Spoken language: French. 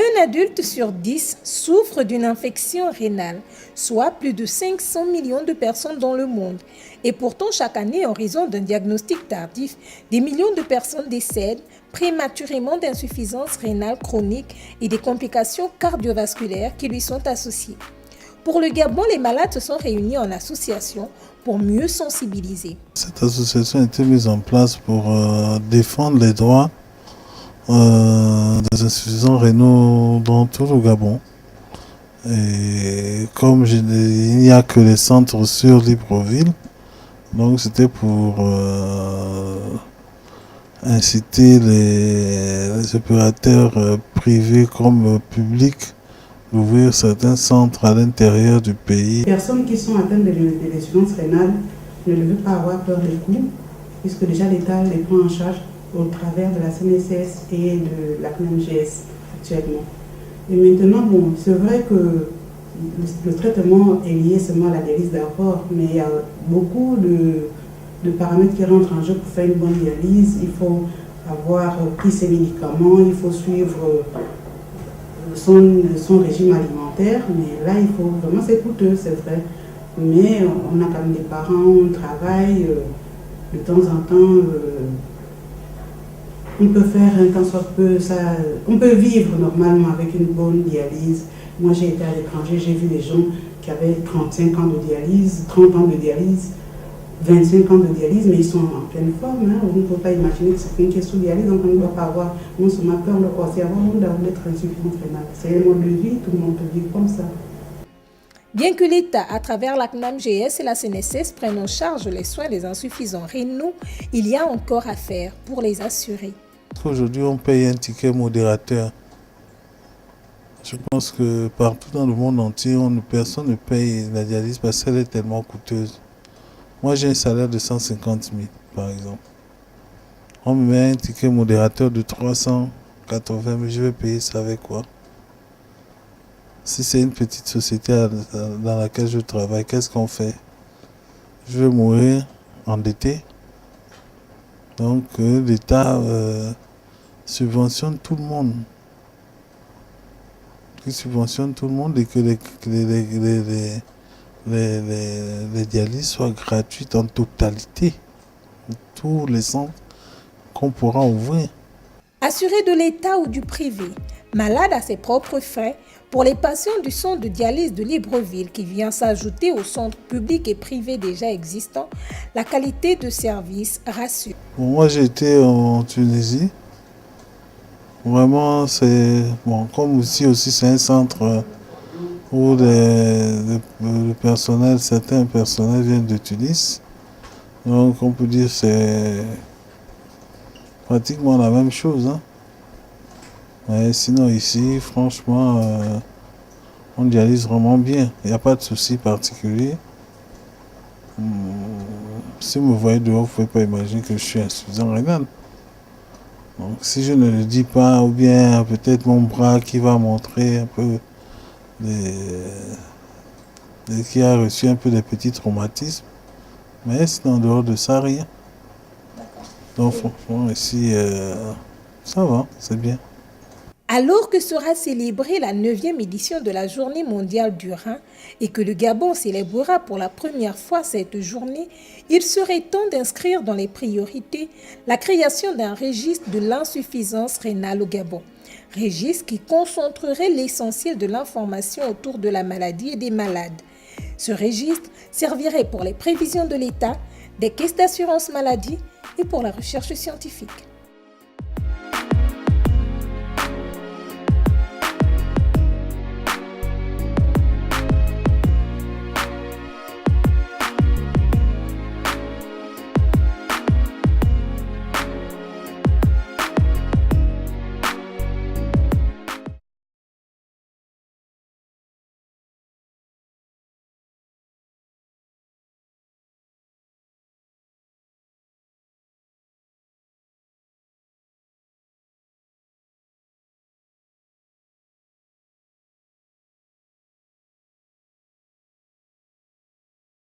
Un adulte sur 10 souffre d'une infection rénale, soit plus de 500 millions de personnes dans le monde. Et pourtant, chaque année, en raison d'un diagnostic tardif, des millions de personnes décèdent prématurément d'insuffisance rénale chronique et des complications cardiovasculaires qui lui sont associées. Pour le Gabon, les malades se sont réunis en association pour mieux sensibiliser. Cette association a été mise en place pour défendre les droits des insuffisants rénaux dans tout le Gabon. Et comme il n'y a que les centres sur Libreville, donc c'était pour inciter les opérateurs privés comme publics d'ouvrir certains centres à l'intérieur du pays. Les personnes qui sont atteintes de l'insuffisance rénale ne devaient pas avoir peur des coûts, puisque déjà l'État les prend en charge au travers de la CNSS et de la CNMGS actuellement. Et maintenant, bon, c'est vrai que le traitement est lié seulement à la dialyse d'abord, mais il y a beaucoup de paramètres qui rentrent en jeu pour faire une bonne dialyse. Il faut avoir pris ses médicaments, il faut suivre son régime alimentaire, mais là, il faut vraiment, c'est coûteux, c'est vrai. Mais on a quand même des parents, on travaille, de temps en temps, on peut faire un tant soit peu ça, on peut vivre normalement avec une bonne dialyse. Moi, j'ai été à l'étranger, j'ai vu des gens qui avaient 35 ans de dialyse, 30 ans de dialyse, 25 ans de dialyse, mais ils sont en pleine forme. Hein. On ne peut pas imaginer que c'est quelqu'un qui est sous dialyse, donc on ne doit pas avoir non seulement peur de penser avoir honte d'être insuffisant rénal. C'est un mode de vie, tout le monde peut vivre comme ça. Bien que l'État, à travers la CNAMGS et la CNSS, prenne en charge les soins des insuffisants rénaux, il y a encore à faire pour les assurer. Aujourd'hui, on paye un ticket modérateur. Je pense que partout dans le monde entier, personne ne paye la dialyse parce qu'elle est tellement coûteuse. Moi, j'ai un salaire de 150 000, par exemple. On me met un ticket modérateur de 380 000, je vais payer ça avec quoi? Si c'est une petite société dans laquelle je travaille, qu'est-ce qu'on fait? Je vais mourir endetté. Donc l'État subventionne tout le monde. Il subventionne tout le monde et que les dialyses soient gratuites en totalité. Tous les centres qu'on pourra ouvrir. Assuré de l'État ou du privé, malade à ses propres frais, pour les patients du centre de dialyse de Libreville qui vient s'ajouter aux centres publics et privés déjà existants, la qualité de service rassure. Bon, moi j'ai été en Tunisie. Vraiment c'est bon, comme aussi c'est un centre où le personnel, certains personnels viennent de Tunis. Donc on peut dire que c'est pratiquement la même chose. Hein. Mais sinon ici, franchement, on dialyse vraiment bien. Il n'y a pas de souci particulier. Si vous me voyez dehors, vous ne pouvez pas imaginer que je suis insuffisant rénal. Donc si je ne le dis pas, ou bien peut-être mon bras qui va montrer un peu qui a reçu un peu des petits traumatismes. Mais sinon, en dehors de ça, rien. Donc franchement, ici, ça va, c'est bien. Alors que sera célébrée la 9e édition de la Journée mondiale du rein et que le Gabon célébrera pour la première fois cette journée, il serait temps d'inscrire dans les priorités la création d'un registre de l'insuffisance rénale au Gabon. Registre qui concentrerait l'essentiel de l'information autour de la maladie et des malades. Ce registre servirait pour les prévisions de l'État, des caisses d'assurance maladie et pour la recherche scientifique.